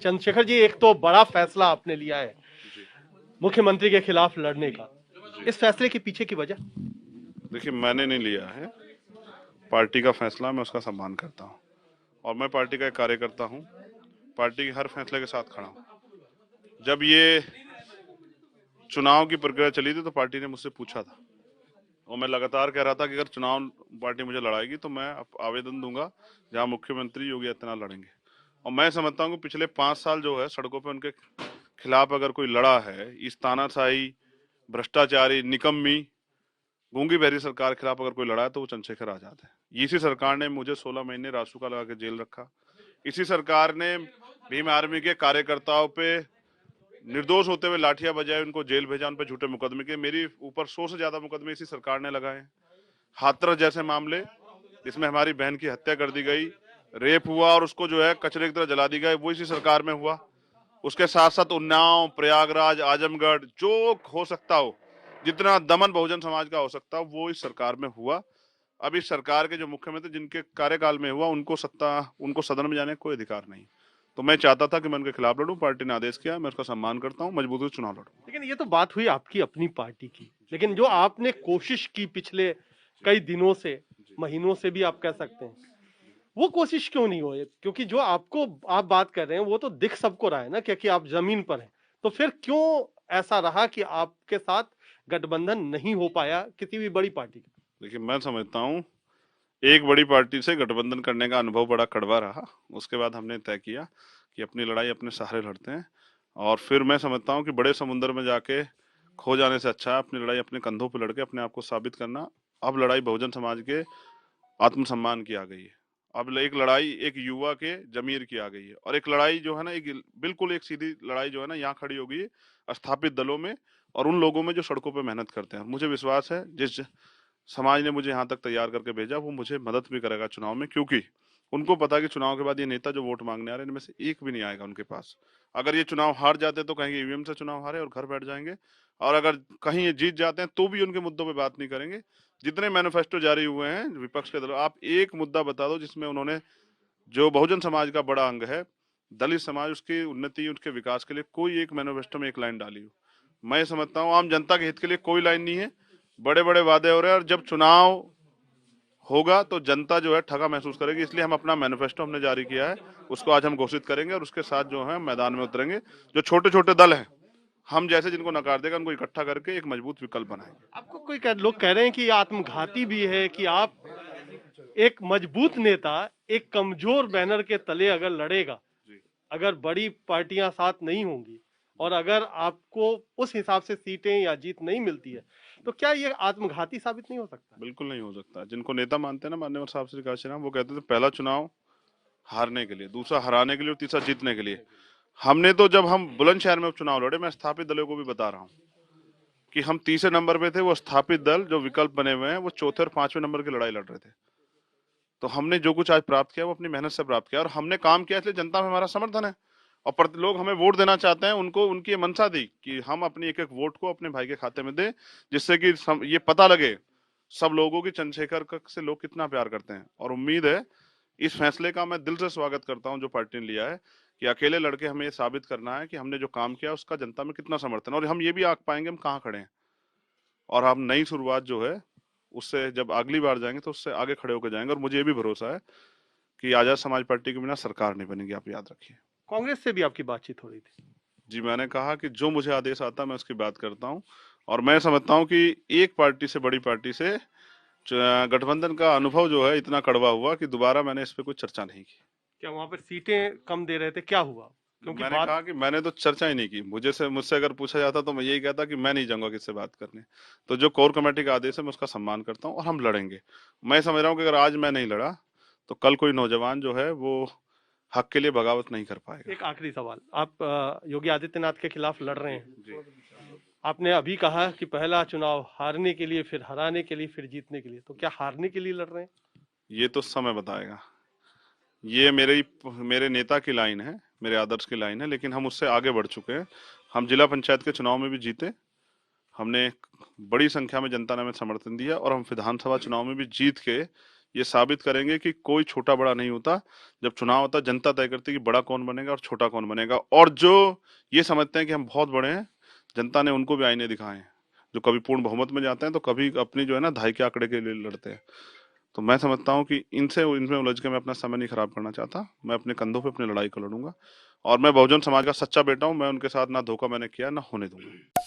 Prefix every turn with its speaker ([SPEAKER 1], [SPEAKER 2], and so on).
[SPEAKER 1] चंद्रशेखर जी, एक तो बड़ा फैसला आपने लिया है मुख्यमंत्री के खिलाफ लड़ने का। इस फैसले के पीछे की वजह?
[SPEAKER 2] देखिए, मैंने नहीं लिया है, पार्टी का फैसला, मैं उसका सम्मान करता हूँ और मैं पार्टी का एक कार्यकर्ता हूँ। पार्टी के हर फैसले के साथ खड़ा हूँ। जब ये चुनाव की प्रक्रिया चली थी तो पार्टी ने मुझसे पूछा था और मैं लगातार कह रहा था कि अगर चुनाव पार्टी मुझे लड़ाएगी तो मैं आवेदन दूंगा जहां मुख्यमंत्री योगी आदित्यनाथ लड़ेंगे। और मैं समझता हूँ कि पिछले 5 साल जो है सड़कों पे उनके खिलाफ अगर कोई लड़ा है, इस तानाशाही, भ्रष्टाचारी, निकम्मी, गूंगी बहरी सरकार के खिलाफ अगर कोई लड़ा है तो वो चंद्रशेखर आजाद है। इसी सरकार ने मुझे 16 महीने रासुका लगा के जेल रखा। इसी सरकार ने भीम आर्मी के कार्यकर्ताओं पे निर्दोष होते हुए लाठियां बजाए उनको जेल भेजा, उन पर झूठे मुकदमे के। मेरी ऊपर 100 से ज्यादा मुकदमे इसी सरकार ने लगाए हैं। हाथरस जैसे मामले, इसमें हमारी बहन की हत्या कर दी गई, रेप हुआ और उसको जो है कचरे की तरह जला दी गई, वो इसी सरकार में हुआ। उसके साथ साथ उन्नाव, प्रयागराज, आजमगढ़, जो हो सकता हो, जितना दमन बहुजन समाज का हो सकता हो, वो इस सरकार में हुआ। अब इस सरकार के जो मुख्यमंत्री जिनके कार्यकाल में हुआ, उनको सदन में जाने का कोई अधिकार नहीं। तो मैं चाहता था कि मैं उनके खिलाफ लड़ूं, पार्टी ने आदेश किया, मैं उसका सम्मान करता हूं, मजबूती से चुनाव लड़ूं।
[SPEAKER 1] लेकिन ये तो बात हुई आपकी अपनी पार्टी की, लेकिन जो आपने कोशिश की पिछले कई दिनों से, महीनों से भी आप कह सकते हैं, वो कोशिश क्यों नहीं हुई? क्योंकि जो आपको आप बात कर रहे हैं वो तो दिख सबको रहा है ना, क्योंकि आप जमीन पर हैं। तो फिर क्यों ऐसा रहा कि आपके साथ गठबंधन नहीं हो पाया किसी भी बड़ी पार्टी का?
[SPEAKER 2] देखिए, मैं समझता हूँ एक बड़ी पार्टी से गठबंधन करने का अनुभव बड़ा कड़वा रहा। उसके बाद हमने तय किया कि अपनी लड़ाई अपने सहारे लड़ते हैं और फिर मैं समझता हूँ कि बड़े समुद्र में जाके खो जाने से अच्छा है अपनी लड़ाई अपने कंधों पर लड़के अपने आप को साबित करना। अब लड़ाई बहुजन समाज के आत्मसम्मान की आ गई है। अब एक लड़ाई एक युवा के जमीर की आ गई है और एक लड़ाई जो है ना, एक बिल्कुल एक सीधी लड़ाई जो है ना, यहाँ खड़ी हो गई है स्थापित दलों में और उन लोगों में जो सड़कों पे मेहनत करते हैं। मुझे विश्वास है जिस समाज ने मुझे यहाँ तक तैयार करके भेजा वो मुझे मदद भी करेगा चुनाव में, क्योंकि उनको पता है कि चुनाव के बाद ये नेता जो वोट मांगने आ रहे हैं इनमें से एक भी नहीं आएगा उनके पास। अगर ये चुनाव हार जाते तो कहेंगे ईवीएम से चुनाव हारे और घर बैठ जाएंगे, और अगर कहीं ये जीत जाते हैं तो भी उनके मुद्दों पे बात नहीं करेंगे। जितने मैनिफेस्टो जारी हुए हैं विपक्ष के दल, आप एक मुद्दा बता दो जिसमें उन्होंने, जो बहुजन समाज का बड़ा अंग है दलित समाज, उसकी उन्नति उसके विकास के लिए कोई एक मैनिफेस्टो में एक लाइन डाली हो। मैं समझता हूँ आम जनता के हित के लिए कोई लाइन नहीं है। बड़े बड़े वादे हो रहे हैं और जब चुनाव होगा तो जनता जो है ठगा महसूस करेगी। इसलिए हम अपना मैनिफेस्टो हमने जारी किया है, उसको आज हम घोषित करेंगे और उसके साथ जो है मैदान में उतरेंगे। जो छोटे छोटे दल हैं, हम जैसे जिनको नकार देगा उनको इकट्ठा करके एक मजबूत विकल्प बनाएंगे।
[SPEAKER 1] आपको लोग कह रहे हैं कि ये आत्मघाती भी है कि आप एक मजबूत नेता एक कमजोर बैनर के तले अगर लड़ेगा, अगर बड़ी पार्टियां साथ नहीं होंगी और अगर आपको उस हिसाब से सीटें या जीत नहीं मिलती है, तो क्या ये आत्मघाती साबित नहीं हो सकता?
[SPEAKER 2] बिल्कुल नहीं हो सकता। जिनको नेता मानते हैं ना माननीय साहब श्री काशीराम, वो कहते थे पहला चुनाव हारने के लिए, दूसरा हराने के लिए और तीसरा जीतने के लिए। हमने तो जब हम बुलंदशहर में चुनाव लड़े, मैं स्थापित दलों को भी बता रहा हूँ कि हम तीसरे नंबर पे थे, वो स्थापित दल जो विकल्प बने हुए हैं वो चौथे और पांचवें नंबर की लड़ाई लड़ रहे थे। तो हमने जो कुछ आज प्राप्त किया वो अपनी मेहनत से प्राप्त किया और हमने काम किया, इसलिए जनता में हमारा समर्थन है। और लोग हमें वोट देना चाहते हैं, उनको उनकी मनसा थी कि हम अपनी एक एक वोट को अपने भाई के खाते में दें, जिससे कि ये पता लगे सब लोगों की चंद्रशेखर से लोग कितना प्यार करते हैं। और उम्मीद है इस फैसले का मैं दिल से स्वागत करता हूं जो पार्टी ने लिया है कि अकेले लड़के हमें ये साबित करना है कि हमने जो काम किया उसका जनता में कितना समर्थन है, और हम ये भी आंक पाएंगे हम कहाँ खड़े हैं। और हम नई शुरुआत जो है उससे जब अगली बार जाएंगे तो उससे आगे खड़े होकर जाएंगे। और मुझे ये भी भरोसा है कि आजाद समाज पार्टी के बिना सरकार नहीं बनेगी, आप याद रखिए।
[SPEAKER 1] कांग्रेस से भी आपकी बातचीत हो रही थी?
[SPEAKER 2] जी, मैंने कहा कि जो मुझे आदेश आता है मैं उसकी बात करता हूं और मैं समझता हूं कि एक पार्टी से, बड़ी पार्टी से गठबंधन का अनुभव जो है इतना कड़वा हुआ कि दोबारा मैंने इस पे कोई चर्चा नहीं की।
[SPEAKER 1] क्या वहां पर सीटें कम दे रहे थे, क्या हुआ? क्योंकि
[SPEAKER 2] मैंने
[SPEAKER 1] बात
[SPEAKER 2] कहा कि मैंने तो चर्चा ही नहीं की। मुझसे अगर पूछा जाता तो मैं यही कहता कि मैं नहीं जाऊंगा किससे बात करने। तो जो कोर कमेटी का आदेश है मैं उसका सम्मान करता हूँ और हम लड़ेंगे। मैं समझ रहा हूँ कि अगर आज मैं नहीं लड़ा तो कल कोई नौजवान जो है वो हक के लिए बगावत नहीं कर पाएगा।
[SPEAKER 1] एक आखिरी सवाल, आप योगी आदित्यनाथ के खिलाफ लड़ रहे हैं।
[SPEAKER 2] जी।
[SPEAKER 1] आपने अभी कहा कि पहला चुनाव हारने के लिए, फिर हराने के लिए, फिर जीतने के लिए, तो क्या हारने के लिए लड़ रहे हैं?
[SPEAKER 2] ये तो समय बताएगा। ये मेरे नेता की लाइन है, मेरे आदर्श की लाइन है, लेकिन हम उससे आगे बढ़ चुके हैं। हम जिला पंचायत के चुनाव में भी जीते, हमने बड़ी संख्या में जनता ने हमें समर्थन दिया और हम विधानसभा चुनाव में भी जीत के ये साबित करेंगे कि कोई छोटा बड़ा नहीं होता। जब चुनाव होता जनता तय करती है कि बड़ा कौन बनेगा और छोटा कौन बनेगा। और जो ये समझते हैं कि हम बहुत बड़े हैं, जनता ने उनको भी आईने दिखाए हैं, जो कभी पूर्ण बहुमत में जाते हैं तो कभी अपनी जो है ना धाई के आंकड़े के लिए लड़ते हैं। तो मैं समझता हूँ कि इनसे इनमें उलझ के मैं अपना समय नहीं खराब करना चाहता। मैं अपने कंधों पे अपनी लड़ाई को लड़ूंगा और मैं बहुजन समाज का सच्चा बेटा हूँ। मैं उनके साथ ना धोखा मैंने किया ना होने दूंगा।